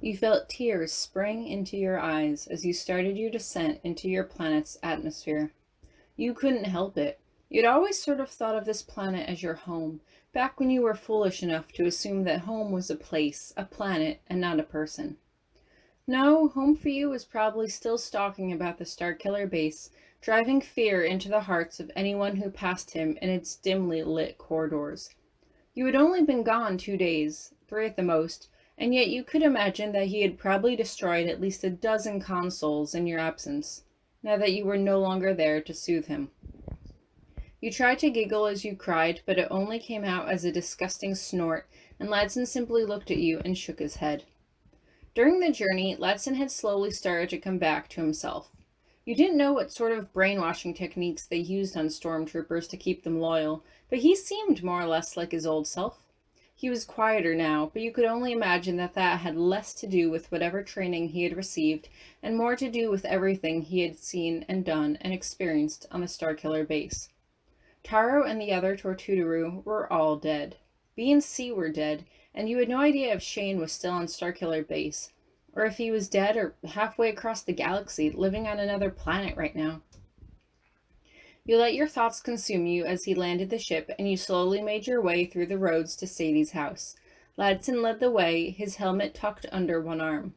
You felt tears spring into your eyes as you started your descent into your planet's atmosphere. You couldn't help it. You'd always sort of thought of this planet as your home, back when you were foolish enough to assume that home was a place, a planet, and not a person. No, home for you was probably still stalking about the Starkiller Base, driving fear into the hearts of anyone who passed him in its dimly lit corridors. You had only been gone 2 days, 3 at the most, and yet you could imagine that he had probably destroyed at least a dozen consoles in your absence, now that you were no longer there to soothe him. You tried to giggle as you cried, but it only came out as a disgusting snort, and Ladson simply looked at you and shook his head. During the journey, Ladson had slowly started to come back to himself. You didn't know what sort of brainwashing techniques they used on stormtroopers to keep them loyal, but he seemed more or less like his old self. He was quieter now, but you could only imagine that had less to do with whatever training he had received and more to do with everything he had seen and done and experienced on the Starkiller Base. Taro and the other Tortudaru were all dead. B and C were dead, and you had no idea if Shane was still on Starkiller Base, or if he was dead or halfway across the galaxy, living on another planet right now. You let your thoughts consume you as he landed the ship, and you slowly made your way through the roads to Sadie's house. Ladson led the way, his helmet tucked under one arm.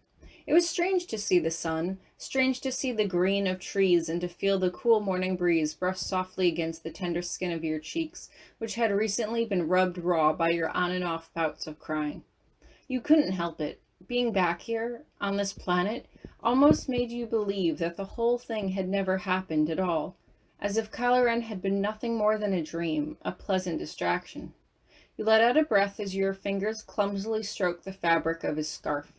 It was strange to see the sun, strange to see the green of trees and to feel the cool morning breeze brush softly against the tender skin of your cheeks, which had recently been rubbed raw by your on and off bouts of crying. You couldn't help it. Being back here, on this planet, almost made you believe that the whole thing had never happened at all, as if Kylo Ren had been nothing more than a dream, a pleasant distraction. You let out a breath as your fingers clumsily stroked the fabric of his scarf.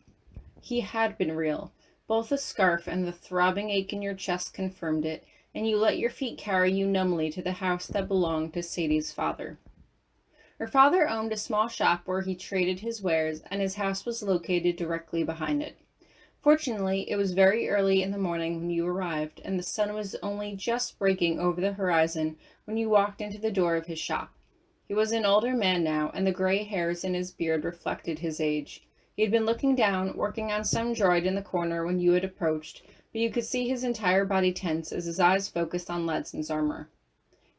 He had been real. Both the scarf and the throbbing ache in your chest confirmed it, and you let your feet carry you numbly to the house that belonged to Sadie's father. Her father owned a small shop where he traded his wares, and his house was located directly behind it. Fortunately, it was very early in the morning when you arrived, and the sun was only just breaking over the horizon when you walked into the door of his shop. He was an older man now, and the gray hairs in his beard reflected his age. He had been looking down, working on some droid in the corner when you had approached, but you could see his entire body tense as his eyes focused on Ladson's armor.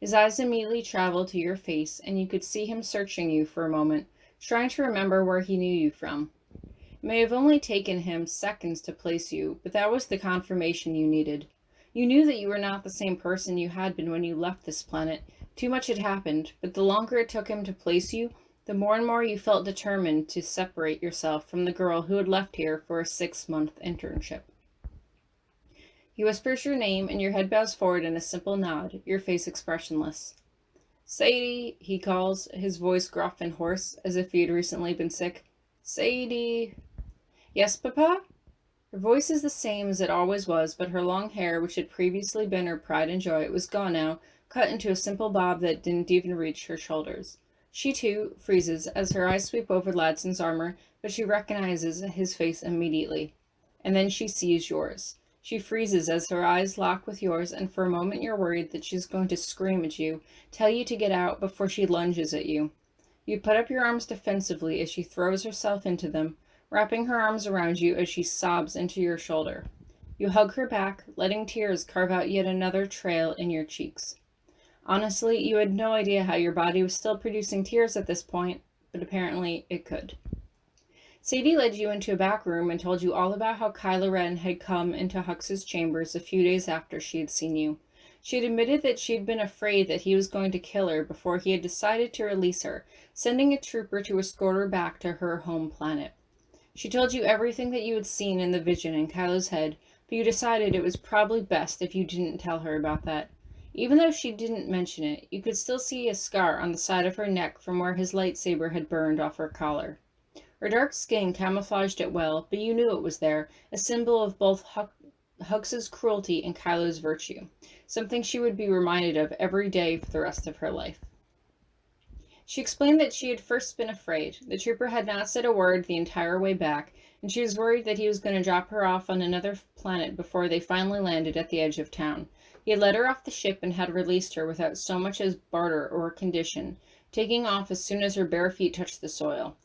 His eyes immediately traveled to your face, and you could see him searching you for a moment, trying to remember where he knew you from. It may have only taken him seconds to place you, but that was the confirmation you needed. You knew that you were not the same person you had been when you left this planet. Too much had happened, but the longer it took him to place you, the more and more you felt determined to separate yourself from the girl who had left here for a 6-month internship. He whispers your name, and your head bows forward in a simple nod, your face expressionless. Sadie, he calls, his voice gruff and hoarse, as if he had recently been sick. Sadie. Yes, Papa? Her voice is the same as it always was, but her long hair, which had previously been her pride and joy, was gone now, cut into a simple bob that didn't even reach her shoulders. She, too, freezes as her eyes sweep over Ladson's armor, but she recognizes his face immediately. And then she sees yours. She freezes as her eyes lock with yours, and for a moment you're worried that she's going to scream at you, tell you to get out before she lunges at you. You put up your arms defensively as she throws herself into them, wrapping her arms around you as she sobs into your shoulder. You hug her back, letting tears carve out yet another trail in your cheeks. Honestly, you had no idea how your body was still producing tears at this point, but apparently it could. Sadie led you into a back room and told you all about how Kylo Ren had come into Hux's chambers a few days after she had seen you. She had admitted that she had been afraid that he was going to kill her before he had decided to release her, sending a trooper to escort her back to her home planet. She told you everything that you had seen in the vision in Kylo's head, but you decided it was probably best if you didn't tell her about that. Even though she didn't mention it, you could still see a scar on the side of her neck from where his lightsaber had burned off her collar. Her dark skin camouflaged it well, but you knew it was there, a symbol of both Hux's cruelty and Kylo's virtue, something she would be reminded of every day for the rest of her life. She explained that she had first been afraid. The trooper had not said a word the entire way back, and she was worried that he was going to drop her off on another planet before they finally landed at the edge of town. He had let her off the ship and had released her without so much as barter or condition, taking off as soon as her bare feet touched the soil.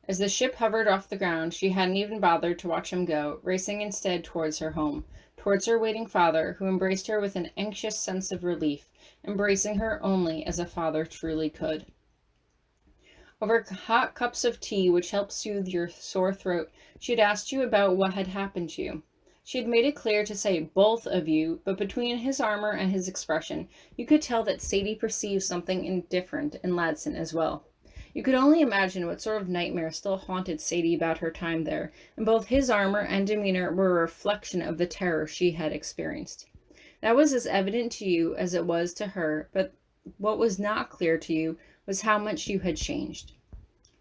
As the ship hovered off the ground, she hadn't even bothered to watch him go, racing instead towards her home, towards her waiting father, who embraced her with an anxious sense of relief, embracing her only as a father truly could. Over hot cups of tea, which helped soothe your sore throat, she had asked you about what had happened to you. She had made it clear to say both of you, but between his armor and his expression, you could tell that Sadie perceived something indifferent in Ladson as well. You could only imagine what sort of nightmare still haunted Sadie about her time there, and both his armor and demeanor were a reflection of the terror she had experienced. That was as evident to you as it was to her, but what was not clear to you was how much you had changed.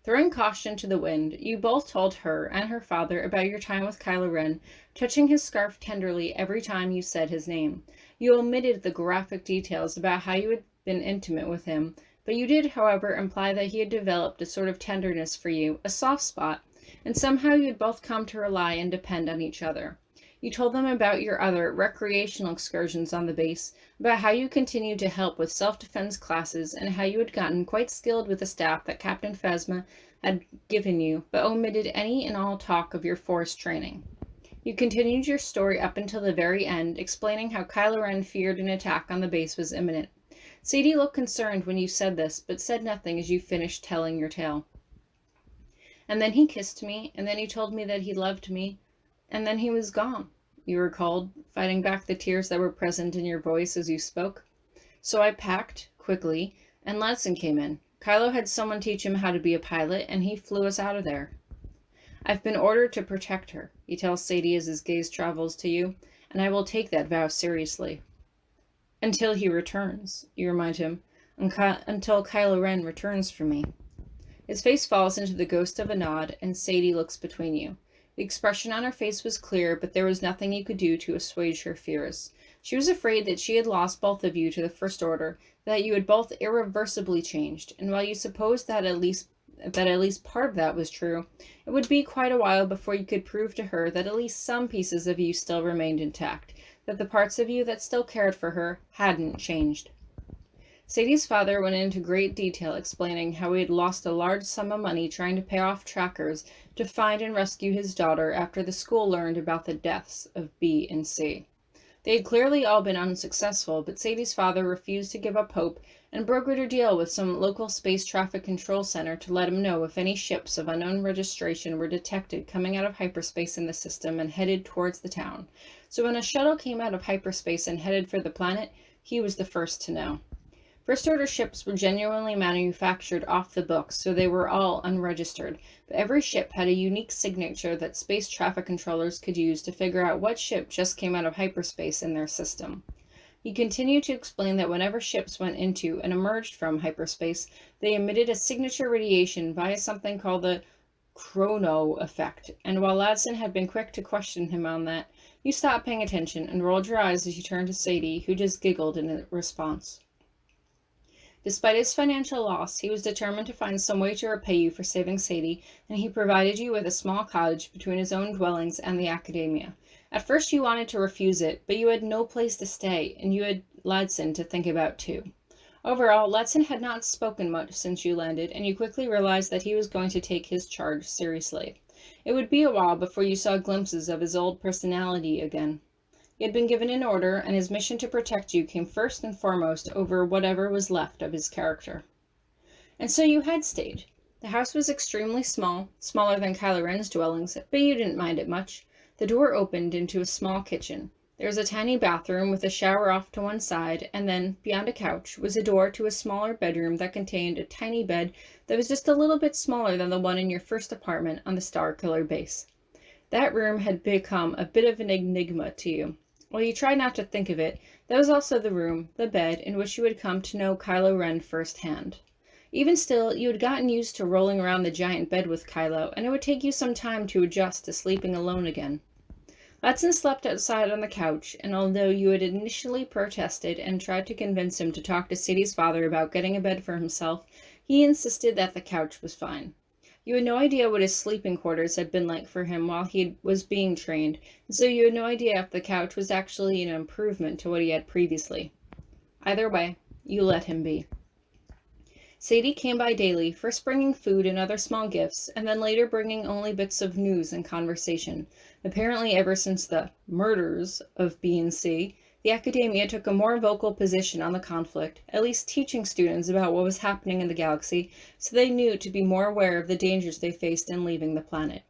Throwing caution to the wind, you both told her and her father about your time with Kylo Ren, touching his scarf tenderly every time you said his name. You omitted the graphic details about how you had been intimate with him, but you did, however, imply that he had developed a sort of tenderness for you, a soft spot, and somehow you had both come to rely and depend on each other. You told them about your other recreational excursions on the base, about how you continued to help with self-defense classes, and how you had gotten quite skilled with the staff that Captain Phasma had given you, but omitted any and all talk of your force training. You continued your story up until the very end, explaining how Kylo Ren feared an attack on the base was imminent. Sadie looked concerned when you said this, but said nothing as you finished telling your tale. And then he kissed me, and then he told me that he loved me, and then he was gone, you recalled, fighting back the tears that were present in your voice as you spoke. So I packed, quickly, and Ladson came in. Kylo had someone teach him how to be a pilot, and he flew us out of there. I've been ordered to protect her, he tells Sadie as his gaze travels to you, and I will take that vow seriously. Until he returns, you remind him, until Kylo Ren returns for me. His face falls into the ghost of a nod, and Sadie looks between you. The expression on her face was clear, but there was nothing you could do to assuage her fears. She was afraid that she had lost both of you to the First Order, that you had both irreversibly changed, and while you supposed that at least part of that was true, it would be quite a while before you could prove to her that at least some pieces of you still remained intact, that the parts of you that still cared for her hadn't changed. Sadie's father went into great detail explaining how he had lost a large sum of money trying to pay off trackers to find and rescue his daughter after the school learned about the deaths of B and C. They had clearly all been unsuccessful, but Sadie's father refused to give up hope and brokered a deal with some local space traffic control center to let him know if any ships of unknown registration were detected coming out of hyperspace in the system and headed towards the town. So when a shuttle came out of hyperspace and headed for the planet, he was the first to know. First Order ships were genuinely manufactured off the books, so they were all unregistered, but every ship had a unique signature that space traffic controllers could use to figure out what ship just came out of hyperspace in their system. He continued to explain that whenever ships went into and emerged from hyperspace, they emitted a signature radiation via something called the chrono effect, and while Ladson had been quick to question him on that, you stopped paying attention and rolled your eyes as you turned to Sadie, who just giggled in response. Despite his financial loss, he was determined to find some way to repay you for saving Sadie, and he provided you with a small cottage between his own dwellings and the academia. At first you wanted to refuse it, but you had no place to stay, and you had Ladson to think about too. Overall, Ladson had not spoken much since you landed, and you quickly realized that he was going to take his charge seriously. It would be a while before you saw glimpses of his old personality again. He had been given an order, and his mission to protect you came first and foremost over whatever was left of his character. And so you had stayed. The house was extremely small, smaller than Kylo Ren's dwellings, but you didn't mind it much. The door opened into a small kitchen. There was a tiny bathroom with a shower off to one side, and then, beyond a couch, was a door to a smaller bedroom that contained a tiny bed that was just a little bit smaller than the one in your first apartment on the Starkiller Base. That room had become a bit of an enigma to you. While you tried not to think of it, that was also the room, the bed, in which you had come to know Kylo Ren firsthand. Even still, you had gotten used to rolling around the giant bed with Kylo, and it would take you some time to adjust to sleeping alone again. Ladson slept outside on the couch, and although you had initially protested and tried to convince him to talk to Sadie's father about getting a bed for himself, he insisted that the couch was fine. You had no idea what his sleeping quarters had been like for him while he was being trained, and so you had no idea if the couch was actually an improvement to what he had previously. Either way, you let him be. Sadie came by daily, first bringing food and other small gifts, and then later bringing only bits of news and conversation. Apparently, ever since the murders of B and C, the academia took a more vocal position on the conflict, at least teaching students about what was happening in the galaxy, so they knew to be more aware of the dangers they faced in leaving the planet.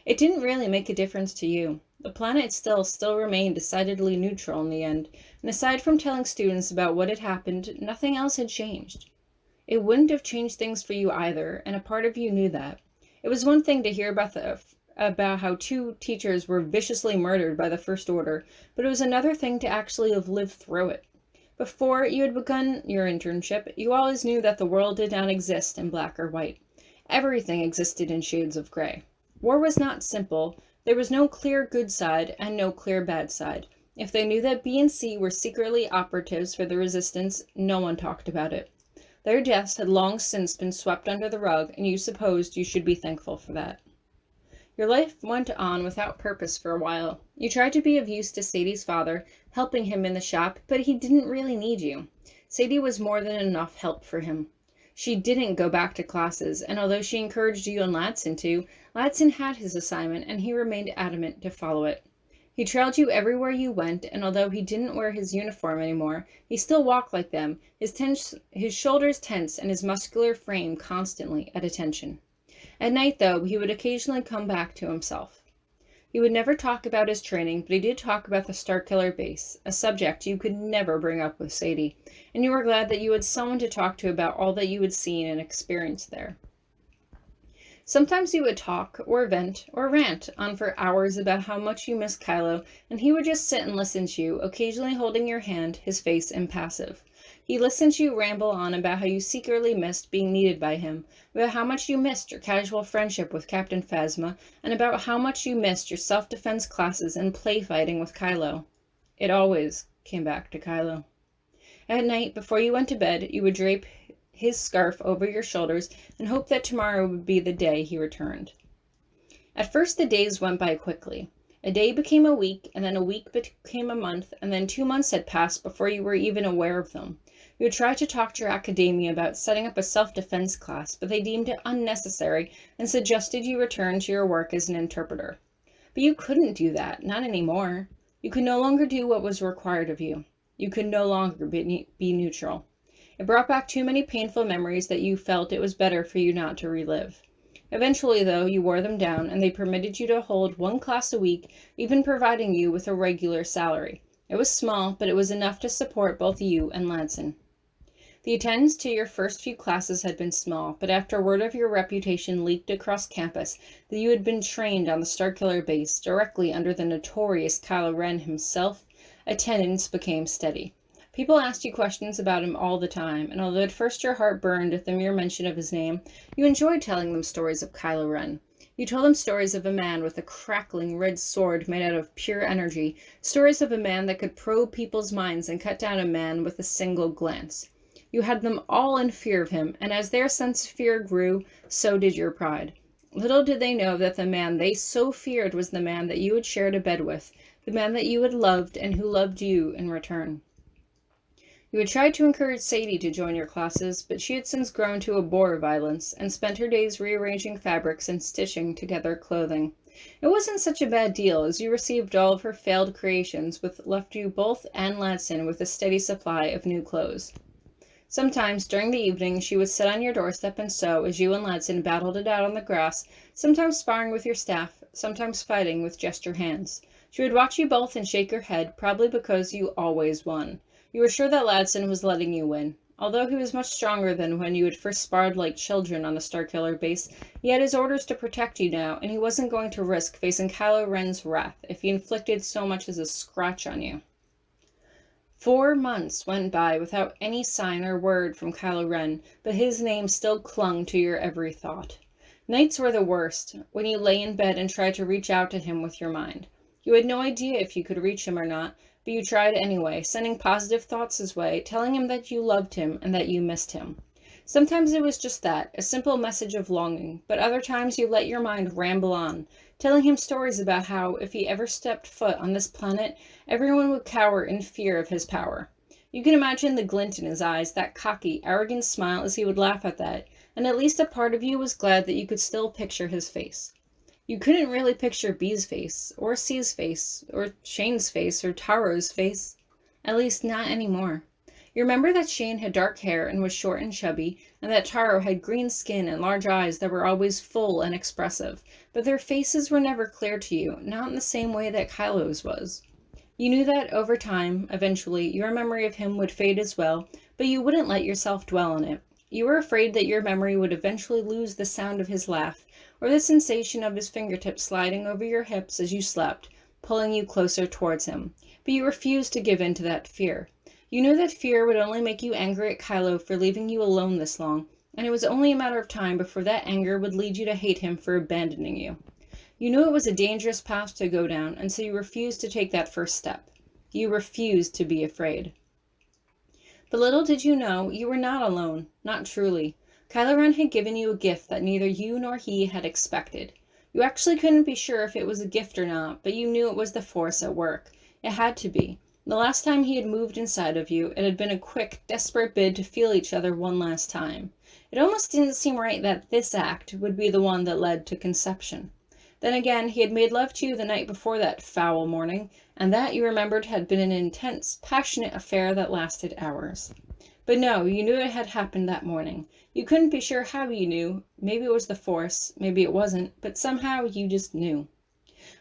It didn't really make a difference to you. The planet still remained decidedly neutral in the end, and aside from telling students about what had happened, nothing else had changed. It wouldn't have changed things for you either, and a part of you knew that. It was one thing to hear about how 2 teachers were viciously murdered by the First Order, but it was another thing to actually have lived through it. Before you had begun your internship, you always knew that the world did not exist in black or white. Everything existed in shades of gray. War was not simple. There was no clear good side and no clear bad side. If they knew that B and C were secretly operatives for the resistance, no one talked about it. Their deaths had long since been swept under the rug, and you supposed you should be thankful for that. Your life went on without purpose for a while. You tried to be of use to Sadie's father, helping him in the shop, but he didn't really need you. Sadie was more than enough help for him. She didn't go back to classes, and although she encouraged you and Ladson to, Ladson had his assignment, and he remained adamant to follow it. He trailed you everywhere you went, and although he didn't wear his uniform anymore, he still walked like them, his shoulders tense and his muscular frame constantly at attention. At night, though, he would occasionally come back to himself. He would never talk about his training, but he did talk about the Starkiller Base, a subject you could never bring up with Sadie, and you were glad that you had someone to talk to about all that you had seen and experienced there. Sometimes you would talk, or vent, or rant on for hours about how much you missed Kylo, and he would just sit and listen to you, occasionally holding your hand, his face impassive. He listened to you ramble on about how you secretly missed being needed by him, about how much you missed your casual friendship with Captain Phasma, and about how much you missed your self-defense classes and play fighting with Kylo. It always came back to Kylo. At night, before you went to bed, you would drape his scarf over your shoulders and hope that tomorrow would be the day he returned. At first, the days went by quickly. A day became a week, and then a week became a month, and then 2 months had passed before you were even aware of them. You had tried to talk to your academia about setting up a self-defense class, but they deemed it unnecessary and suggested you return to your work as an interpreter. But you couldn't do that, not anymore. You could no longer do what was required of you. You could no longer be neutral. It brought back too many painful memories that you felt it was better for you not to relive. Eventually, though, you wore them down, and they permitted you to hold 1 class a week, even providing you with a regular salary. It was small, but it was enough to support both you and Ladson. The attendance to your first few classes had been small, but after word of your reputation leaked across campus that you had been trained on the Starkiller Base directly under the notorious Kylo Ren himself, attendance became steady. People asked you questions about him all the time, and although at first your heart burned at the mere mention of his name, you enjoyed telling them stories of Kylo Ren. You told them stories of a man with a crackling red sword made out of pure energy, stories of a man that could probe people's minds and cut down a man with a single glance. You had them all in fear of him, and as their sense of fear grew, so did your pride. Little did they know that the man they so feared was the man that you had shared a bed with, the man that you had loved and who loved you in return. You had tried to encourage Sadie to join your classes, but she had since grown to abhor violence and spent her days rearranging fabrics and stitching together clothing. It wasn't such a bad deal, as you received all of her failed creations, which left you both and Ladson with a steady supply of new clothes. Sometimes, during the evening, she would sit on your doorstep and sew as you and Ladson battled it out on the grass, sometimes sparring with your staff, sometimes fighting with just your hands. She would watch you both and shake her head, probably because you always won. You were sure that Ladson was letting you win. Although he was much stronger than when you had first sparred like children on the Starkiller Base, he had his orders to protect you now, and he wasn't going to risk facing Kylo Ren's wrath if he inflicted so much as a scratch on you. 4 months went by without any sign or word from Kylo Ren, but his name still clung to your every thought. Nights were the worst, when you lay in bed and tried to reach out to him with your mind. You had no idea if you could reach him or not, but you tried anyway, sending positive thoughts his way, telling him that you loved him and that you missed him. Sometimes it was just that, a simple message of longing, but other times you let your mind ramble on, telling him stories about how, if he ever stepped foot on this planet, everyone would cower in fear of his power. You can imagine the glint in his eyes, that cocky, arrogant smile as he would laugh at that, and at least a part of you was glad that you could still picture his face. You couldn't really picture B's face, or C's face, or Shane's face, or Taro's face. At least not anymore. You remember that Shane had dark hair and was short and chubby, and that Taro had green skin and large eyes that were always full and expressive, but their faces were never clear to you, not in the same way that Kylo's was. You knew that over time, eventually, your memory of him would fade as well, but you wouldn't let yourself dwell on it. You were afraid that your memory would eventually lose the sound of his laugh, or the sensation of his fingertips sliding over your hips as you slept, pulling you closer towards him. But you refused to give in to that fear. You knew that fear would only make you angry at Kylo for leaving you alone this long, and it was only a matter of time before that anger would lead you to hate him for abandoning you. You knew it was a dangerous path to go down, and so you refused to take that first step. You refused to be afraid. But little did you know, you were not alone, not truly. Kylo Ren had given you a gift that neither you nor he had expected. You actually couldn't be sure if it was a gift or not, but you knew it was the Force at work. It had to be. The last time he had moved inside of you, it had been a quick, desperate bid to feel each other one last time. It almost didn't seem right that this act would be the one that led to conception. Then again, he had made love to you the night before that foul morning, and that, you remembered, had been an intense, passionate affair that lasted hours. But no, you knew it had happened that morning. You couldn't be sure how you knew. Maybe it was the Force, maybe it wasn't, but somehow you just knew.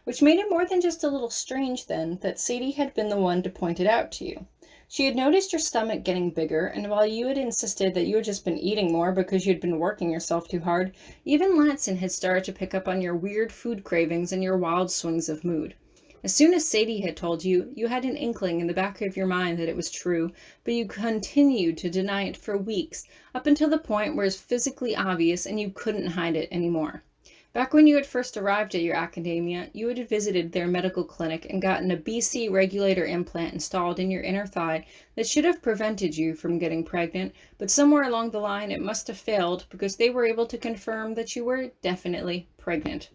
Which made it more than just a little strange, then, that Sadie had been the one to point it out to you. She had noticed your stomach getting bigger, and while you had insisted that you had just been eating more because you had been working yourself too hard, even Latson had started to pick up on your weird food cravings and your wild swings of mood. As soon as Sadie had told you, you had an inkling in the back of your mind that it was true, but you continued to deny it for weeks, up until the point where it was physically obvious and you couldn't hide it anymore. Back when you had first arrived at your academia, you had visited their medical clinic and gotten a BC regulator implant installed in your inner thigh that should have prevented you from getting pregnant, but somewhere along the line it must have failed because they were able to confirm that you were definitely pregnant.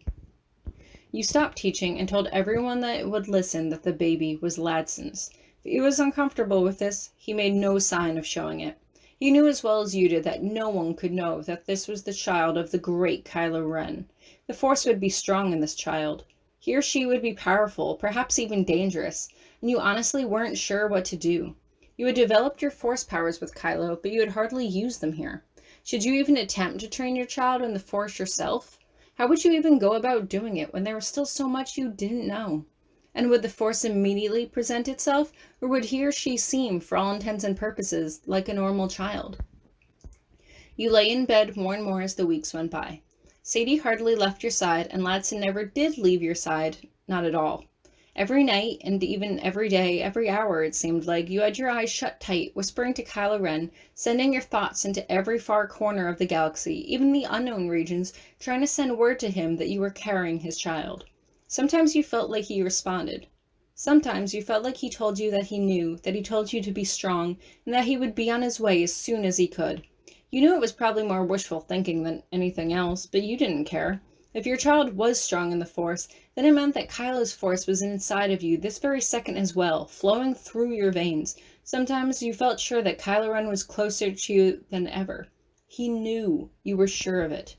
You stopped teaching and told everyone that would listen that the baby was Ladson's. If he was uncomfortable with this, he made no sign of showing it. He knew as well as you did that no one could know that this was the child of the great Kylo Ren. The Force would be strong in this child. He or she would be powerful, perhaps even dangerous, and you honestly weren't sure what to do. You had developed your Force powers with Kylo, but you had hardly used them here. Should you even attempt to train your child in the Force yourself? How would you even go about doing it when there was still so much you didn't know? And would the Force immediately present itself, or would he or she seem, for all intents and purposes, like a normal child? You lay in bed more and more as the weeks went by. Sadie hardly left your side, and Ladson never did leave your side, not at all. Every night, and even every day, every hour, it seemed like, you had your eyes shut tight, whispering to Kylo Ren, sending your thoughts into every far corner of the galaxy, even the unknown regions, trying to send word to him that you were carrying his child. Sometimes you felt like he responded. Sometimes you felt like he told you that he knew, that he told you to be strong, and that he would be on his way as soon as he could. You knew it was probably more wishful thinking than anything else, but you didn't care. If your child was strong in the Force, then it meant that Kylo's Force was inside of you this very second as well, flowing through your veins. Sometimes you felt sure that Kylo Ren was closer to you than ever. He knew. You were sure of it.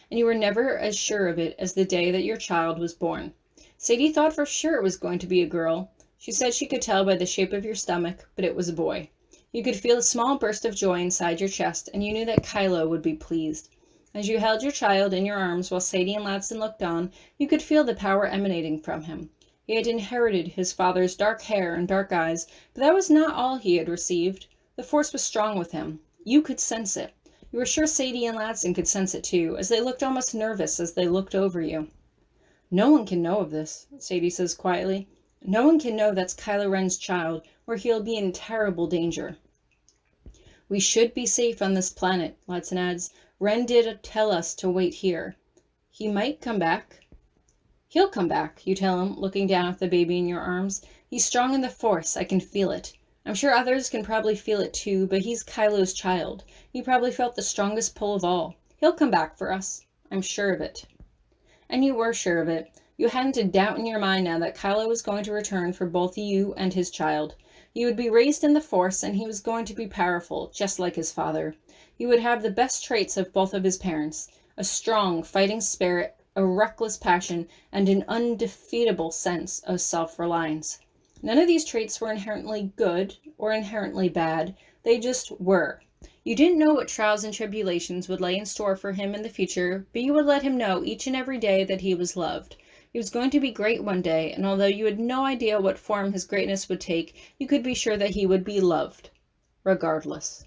And you were never as sure of it as the day that your child was born. Sadie thought for sure it was going to be a girl. She said she could tell by the shape of your stomach, but it was a boy. You could feel a small burst of joy inside your chest, and you knew that Kylo would be pleased. As you held your child in your arms while Sadie and Ladson looked on, you could feel the power emanating from him. He had inherited his father's dark hair and dark eyes, but that was not all he had received. The Force was strong with him. You could sense it. You were sure Sadie and Ladson could sense it too, as they looked almost nervous as they looked over you. "No one can know of this," Sadie says quietly. "No one can know that's Kylo Ren's child, or he'll be in terrible danger." "We should be safe on this planet," Ladson adds. "Ren did tell us to wait here. He might come back." "He'll come back," you tell him, looking down at the baby in your arms. "He's strong in the Force. I can feel it. I'm sure others can probably feel it too, but he's Kylo's child. He probably felt the strongest pull of all. He'll come back for us. I'm sure of it." And you were sure of it. You hadn't a doubt in your mind now that Kylo was going to return for both you and his child. He would be raised in the Force, and he was going to be powerful, just like his father. He would have the best traits of both of his parents: a strong fighting spirit, a reckless passion, and an undefeatable sense of self-reliance. None of these traits were inherently good or inherently bad. They just were. You didn't know what trials and tribulations would lay in store for him in the future, but you would let him know each and every day that he was loved. He was going to be great one day, and although you had no idea what form his greatness would take, you could be sure that he would be loved, regardless.